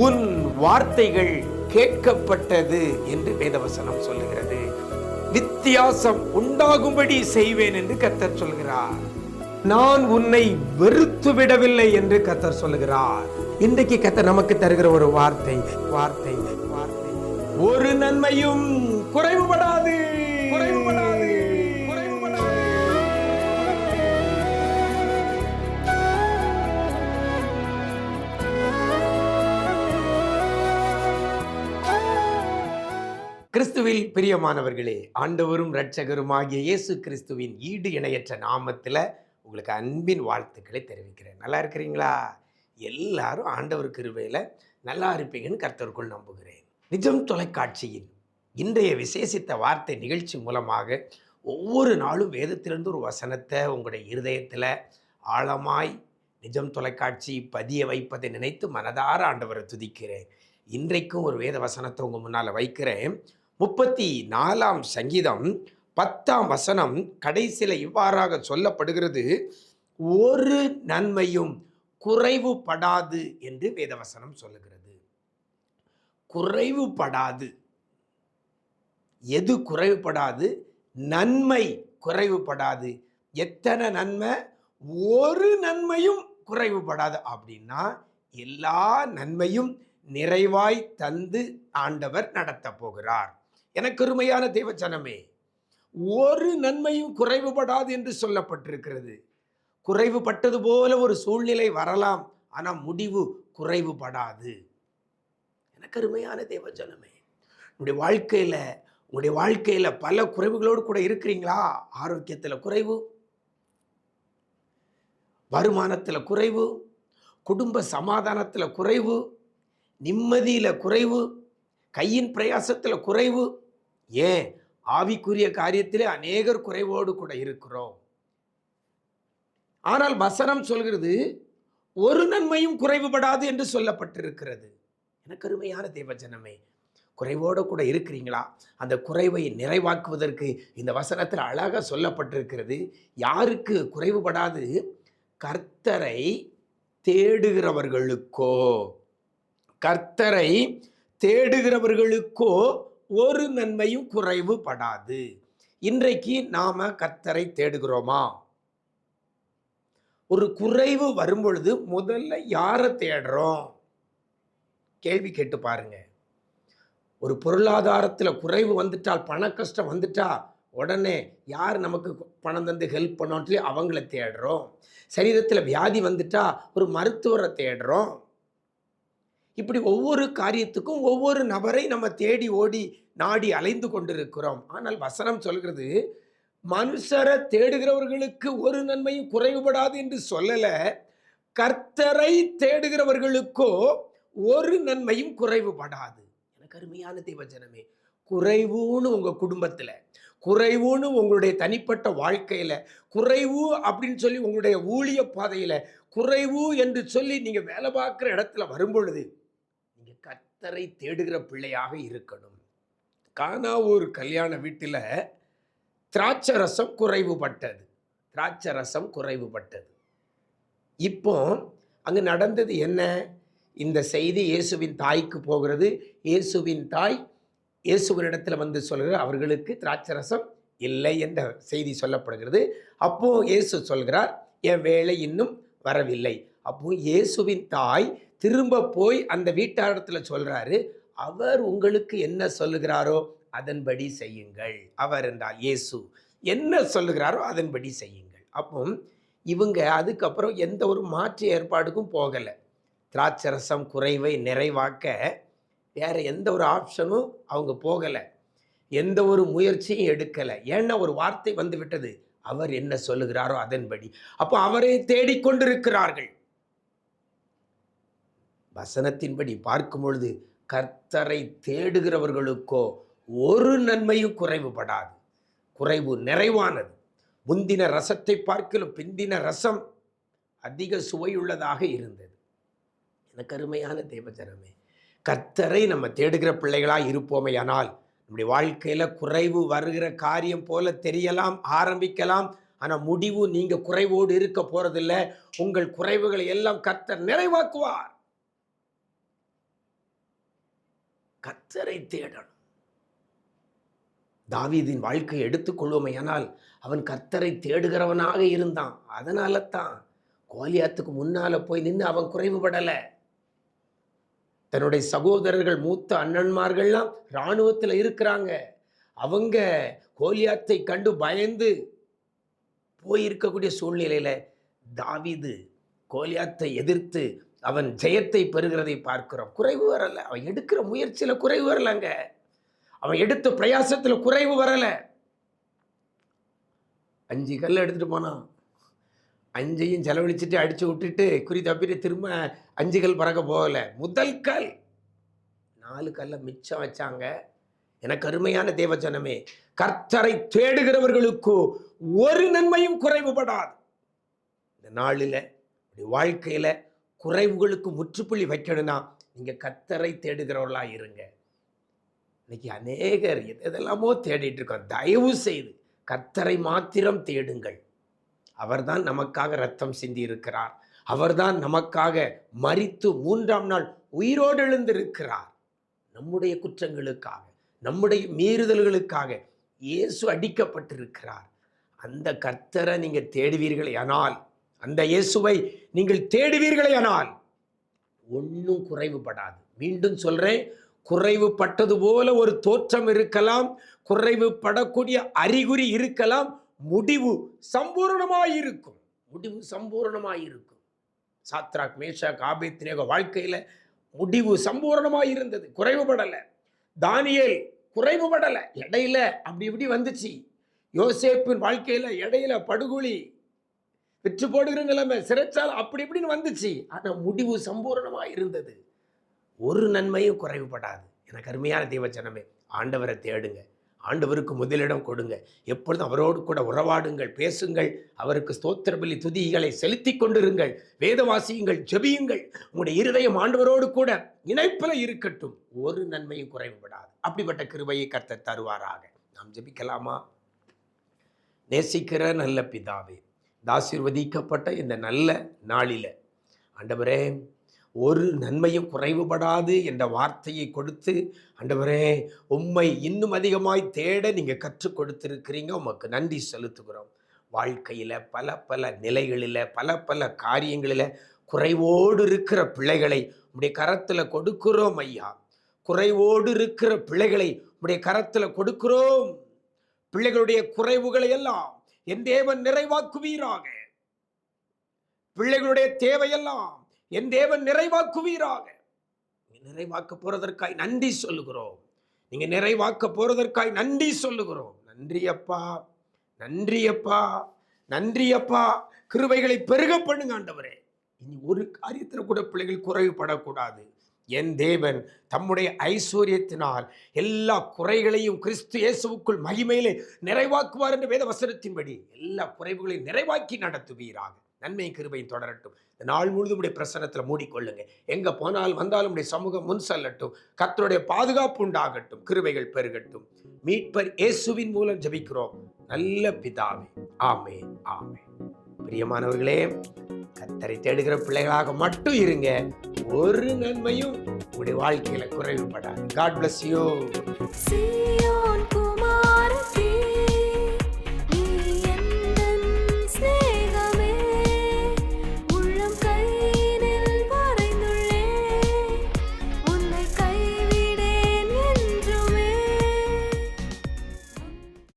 உன் வார்த்தைகள் கேட்கப்பட்டது என்று வேதவசனம் சொல்லுகிறது. வித்தியாசம் உண்டாகும்படி செய்வேன் என்று கர்த்தர் சொல்கிறார். நான் உன்னை வெறுத்து விடவில்லை என்று கர்த்தர் சொல்லுகிறார். இன்றைக்கு கர்த்தர் நமக்கு தருகிற ஒரு வார்த்தை வார்த்தை வார்த்தை ஒரு நன்மையும் குறைவுபடாது. கிறிஸ்துவில் பிரியமானவர்களே, ஆண்டவரும் இரட்சகருமாகிய இயேசு கிறிஸ்துவின் ஈடு இணையற்ற நாமத்தில் உங்களுக்கு அன்பின் வாழ்த்துக்களை தெரிவிக்கிறேன். நல்லா இருக்கிறீங்களா? எல்லாரும் ஆண்டவர் கிருபையில் நல்லா இருப்பீங்கன்னு கர்த்தருக்குள் நம்புகிறேன். நிஜம் தொலைக்காட்சியின் இன்றைய விசேஷித்த வார்த்தை நிகழ்ச்சி மூலமாக ஒவ்வொரு நாளும் வேதத்திலிருந்து ஒரு வசனத்தை உங்களுடைய இருதயத்தில் ஆழமாய் நிஜம் தொலைக்காட்சி பதிய வைப்பதை நினைத்து மனதார ஆண்டவரை துதிக்கிறேன். இன்றைக்கும் ஒரு வேத வசனத்தை உங்கள் முன்னால் வைக்கிறேன். 34ஆம் சங்கீதம் 10ஆம் வசனம் கடைசியில் இவ்வாறாக சொல்லப்படுகிறது, ஒரு நன்மையும் குறைவுபடாது என்று வேதவசனம் சொல்லுகிறது. குறைவுபடாது. எது குறைவுபடாது? நன்மை குறைவுபடாது. எத்தனை நன்மை? ஒரு நன்மையும் குறைவுபடாது. அப்படின்னா எல்லா நன்மையும் நிறைவாய் தந்து ஆண்டவர் நடத்த போகிறார். எனக்கு அருமையான தேவச்சனமே, ஒரு நன்மையும் குறைவுபடாது என்று சொல்லப்பட்டிருக்கிறது. குறைவுபட்டது போல ஒரு சூழ்நிலை வரலாம், ஆனால் முடிவு குறைவுபடாது. எனக்கு அருமையான தேவச்சனமே, உங்களுடைய வாழ்க்கையில பல குறைவுகளோடு கூட இருக்கிறீங்களா? ஆரோக்கியத்தில் குறைவு, வருமானத்தில் குறைவு, குடும்ப சமாதானத்தில் குறைவு, நிம்மதியில் குறைவு, கையின் பிரயாசத்தில் குறைவு, ஏன் ஆவிக்குரிய காரியத்திலே அநேகர் குறைவோடு கூட இருக்கிறோம். ஆனால் வசனம் சொல்கிறது ஒரு நன்மையும் குறைவுபடாது என்று சொல்லப்பட்டிருக்கிறது. எனக்கு அருமையான தேவஜனமே, குறைவோடு கூட இருக்கிறீங்களா? அந்த குறைவை நிறைவாக்குவதற்கு இந்த வசனத்தில் அழகாக சொல்லப்பட்டிருக்கிறது. யாருக்கு குறைவுபடாது? கர்த்தரை தேடுகிறவர்களுக்கோ, கர்த்தரை தேடுகிறவர்களுக்கோ ஒரு நன்மையும் குறைவுபடாது. இன்றைக்கு நாம கர்த்தரை தேடுகிறோமா? ஒரு குறைவு வரும்பொழுது முதல்ல யாரை தேடுறோம்? கேள்வி கேட்டு பாருங்க. ஒரு பொருளாதாரத்தில் குறைவு வந்துட்டால், பண கஷ்டம் வந்துட்டா உடனே யார் நமக்கு பணம் தந்து ஹெல்ப் பண்ணோன்னு சொல்லி அவங்கள தேடுறோம். சரீரத்தில் வியாதி வந்துட்டா ஒரு மருத்துவரை தேடுறோம். இப்படி ஒவ்வொரு காரியத்துக்கும் ஒவ்வொரு நபரை நம்ம தேடி ஓடி நாடி அலைந்து கொண்டிருக்கிறோம். ஆனால் வசனம் சொல்கிறது, மனுஷரை தேடுகிறவர்களுக்கு ஒரு நன்மையும் குறைவுபடாது என்று சொல்லல. கர்த்தரை தேடுகிறவர்களுக்கோ ஒரு நன்மையும் குறைவுபடாது. எனக்கு அருமையான தேவஜனமே, குறைவுன்னு உங்க குடும்பத்துல, குறைவுன்னு உங்களுடைய தனிப்பட்ட வாழ்க்கையில, குறைவு அப்படின்னு சொல்லி உங்களுடைய ஊழிய பாதையில, குறைவு என்று சொல்லி நீங்க வேலை பார்க்குற இடத்துல வரும்பொழுது நீங்க கர்த்தரை தேடுகிற பிள்ளையாக இருக்கணும். கானாவூர் கல்யாண வீட்டில் திராட்சை ரசம் குறைவுபட்டது. திராட்சை ரசம் குறைவுபட்டது. இப்போ அங்கு நடந்தது என்ன? இந்த செய்தி இயேசுவின் தாய்க்கு போகிறது. இயேசுவின் தாய் இயேசுவினிடத்தில் வந்து சொல்கிற, அவர்களுக்கு திராட்சை ரசம் இல்லை என்ற செய்தி சொல்லப்படுகிறது. அப்போ இயேசு சொல்கிறார், என் வேலை இன்னும் வரவில்லை. அப்போ இயேசுவின் தாய் திரும்ப போய் அந்த வீட்டாரத்தில் சொல்றாரு, அவர் உங்களுக்கு என்ன சொல்லுகிறாரோ அதன்படி செய்யுங்கள். அவர் என்றால் இயேசு என்ன சொல்லுகிறாரோ அதன்படி செய்யுங்கள். அப்போ இவங்க அதுக்கப்புறம் எந்த ஒரு மாற்று ஏற்பாடுக்கும் போகலை. திராட்சை ரசம் குறைவை நிறைவாக்க வேற எந்த ஒரு ஆப்ஷனும் அவங்க போகலை, எந்த ஒரு முயற்சியும் எடுக்கலை. ஏன்னா ஒரு வார்த்தை வந்து விட்டது, அவர் என்ன சொல்லுகிறாரோ அதன்படி. அப்போ அவரை தேடிக்கொண்டிருக்கிறார்கள். வசனத்தின்படி பார்க்கும் பொழுது கர்த்தரை தேடுகிறவர்களுக்கோ ஒரு நன்மையும் குறைவுபடாது. குறைவு நிறைவானது. முந்தின ரசத்தை பார்க்கலும் பிந்தின ரசம் அதிக சுவையுள்ளதாக இருந்தது. எனக்கு அருமையான தேவஜனமே, கர்த்தரை நம்ம தேடுகிற பிள்ளைகளாய் இருப்போமேயானால் நம்முடைய வாழ்க்கையில குறைவு வருகிற காரியம் போல தெரியலாம், ஆரம்பிக்கலாம். ஆனா முடிவு நீங்க குறைவோடு இருக்க போறதில்லை. உங்கள் குறைவுகளை எல்லாம் கர்த்தர் நிறைவாக்குவார். கர்த்தரை தேடணும். தாவீதின் வாழ்க்கையை எடுத்துக்கொள்வோமேயானால் அவன் கர்த்தரை தேடுகிறவனாக இருந்தான். அதனால தான் கோலியாத்துக்கு முன்னால போய் நின்று அவன் குறைவுபடலை. தன்னுடைய சகோதரர்கள், மூத்த அண்ணன்மார்கள்லாம் இராணுவத்தில் இருக்கிறாங்க. அவங்க கோலியாத்தை கண்டு பயந்து போயிருக்கக்கூடிய சூழ்நிலையில தாவீது கோலியாத்தை எதிர்த்து அவன் ஜெயத்தை பெறுகிறதை பார்க்கிறோம். குறைவு வரல. அவன் எடுக்கிற முயற்சியில குறைவு வரலங்க. அவன் எடுத்த பிரயாசத்துல குறைவு வரல. 5 கல் எடுத்துட்டு போனான். 5ஐயும் செலவழிச்சுட்டு அடிச்சு விட்டுட்டு குறி தப்பிட்டு திரும்ப 5 கல் பறக்க போகல. முதல் கல் 4 கல்லை மிச்சம் வச்சாங்க. எனக்கு அருமையான தேவஜனமே, கர்த்தரை தேடுகிறவர்களுக்கு ஒரு நன்மையும் குறைவுபடாது. இந்த நாளில் வாழ்க்கையில குறைவுகளுக்கு முற்றுப்புள்ளி வைக்கணும்னா நீங்க கர்த்தரை தேடுகிறவர்களா இருங்க. இன்னைக்கு அநேகர் எதெல்லாமோ தேடிட்டு இருக்கோம். தயவு செய்து கர்த்தரை மாத்திரம் தேடுங்கள். அவர்தான் நமக்காக ரத்தம் சிந்தி இருக்கிறார். அவர்தான் நமக்காக மரித்து 3ஆம் நாள் உயிரோடு எழுந்திருக்கிறார். நம்முடைய குற்றங்களுக்காக, நம்முடைய மீறுதல்களுக்காக இயேசு அடிக்கப்பட்டிருக்கிறார். அந்த கர்த்தரை நீங்க தேடுவீர்களே ஆனால், அந்த இயேசுவை நீங்கள் தேடுவீர்களே ஆனால் ஒன்றும் குறைவுபடாது. மீண்டும் சொல்றேன், குறைவுபட்டது போல ஒரு தோற்றம் இருக்கலாம், குறைவுபடக்கூடிய அறிகுறி இருக்கலாம், முடிவு சம்பூர்ணமாயிருக்கும். முடிவு சம்பூர்ணமாயிருக்கும். சாத்ராக், மேஷாக், ஆபேத்நேகோ வாழ்க்கையில முடிவு சம்பூர்ணமாயிருந்தது, குறைவுபடல. தானியேல் குறைவுபடல, இடையில அப்படி இப்படி வந்துச்சு. யோசேப்பின் வாழ்க்கையில இடையில படுகொலி, விற்று போடுகிற நிலைமை, சிறைச்சாலை அப்படி இப்படின்னு வந்துச்சு. ஆனா முடிவு சம்பூர்ணமாயிருந்தது. ஒரு நன்மையும் குறைவுபடாது. எனக்கு அருமையான தேவஜனமே, ஆண்டவரை தேடுங்க. ஆண்டவருக்கு முதலிடம் கொடுங்க. எப்பொழுதும் அவரோடு கூட உறவாடுங்கள், பேசுங்கள். அவருக்கு ஸ்தோத்திர பலி துதிகளை செலுத்தி கொண்டிருங்கள். வேதவாசியுங்கள், ஜெபியுங்கள். உங்களுடைய இருதயம் ஆண்டவரோடு கூட இணைப்பில் இருக்கட்டும். ஒரு நன்மையும் குறைவுபடாது. அப்படிப்பட்ட கிருபையை கர்த்தர் தருவாராக. நாம் ஜெபிக்கலாமா? நேசிக்கிற நல்ல பிதாவே, ஆசீர்வதிக்கப்பட்ட இந்த நல்ல நாளில ஆண்டவரே, ஒரு நன்மையும் குறைவுபடாது என்ற வார்த்தையை கொடுத்து ஆண்டவரே, உம்மை இன்னும் அதிகமாய் தேட நீங்க கற்றுக் கொடுத்திருக்கிறீங்க. உமக்கு நன்றி செலுத்துகிறோம். வாழ்க்கையில பல நிலைகளில, பல காரியங்களில குறைவோடு இருக்கிற பிள்ளைகளை உம்முடைய கரத்துல கொடுக்கிறோம் ஐயா. குறைவோடு இருக்கிற பிள்ளைகளை உம்முடைய கரத்துல கொடுக்கிறோம். பிள்ளைகளுடைய குறைவுகளை எல்லாம் என் தேவன் நிறைவாக்குவீராக. பிள்ளைகளுடைய தேவையெல்லாம் என் தேவன் நிறைவாக்குவீராக. நிறைவாக்க போறதற்காய் நன்றி சொல்லுகிறோம். நீங்க நிறைவாக்க போறதற்காய் நன்றி சொல்லுகிறோம். நன்றி அப்பா, நன்றி அப்பா, நன்றி அப்பா. கிருபைகளை பெருக பண்ணுங்க ஆண்டவரே. இனி ஒரு காரியத்தில் கூட பிள்ளைகள் குறைவுபடக்கூடாது. என் தேவன் தம்முடைய ஐஸ்வர்யத்தினால் எல்லா குறைகளையும் கிறிஸ்து இயேசுவுக்குள் மகிமையிலே நிறைவாக்குவார் என்ற வேத வசனத்தின்படி எல்லா குறைவுகளையும் நிறைவாக்கி நடத்துவீராக. நன்மை கிருபையும் தொடரட்டும். இந்த நாள் முழுதும் உடைய பிரசன்னத்தில் மூடிக்கொள்ளுங்க. எங்க போனாலும் வந்தாலும் உடைய சமூகம் முன் செல்லட்டும். கர்த்தருடைய பாதுகாப்பு உண்டாகட்டும். கிருபைகள் பெருகட்டும். மீட்பர் இயேசுவின் மூலம் ஜெபிக்கிறோம் நல்ல பிதாவே. ஆமென், ஆமென். பிரியமானவர்களே, கர்த்தரை தேடுகிற பிள்ளைகளாக மட்டும் இருங்க. ஒரு நன்மையும் உங்களுடைய வாழ்க்கையில குறைவுபடாது. God bless you.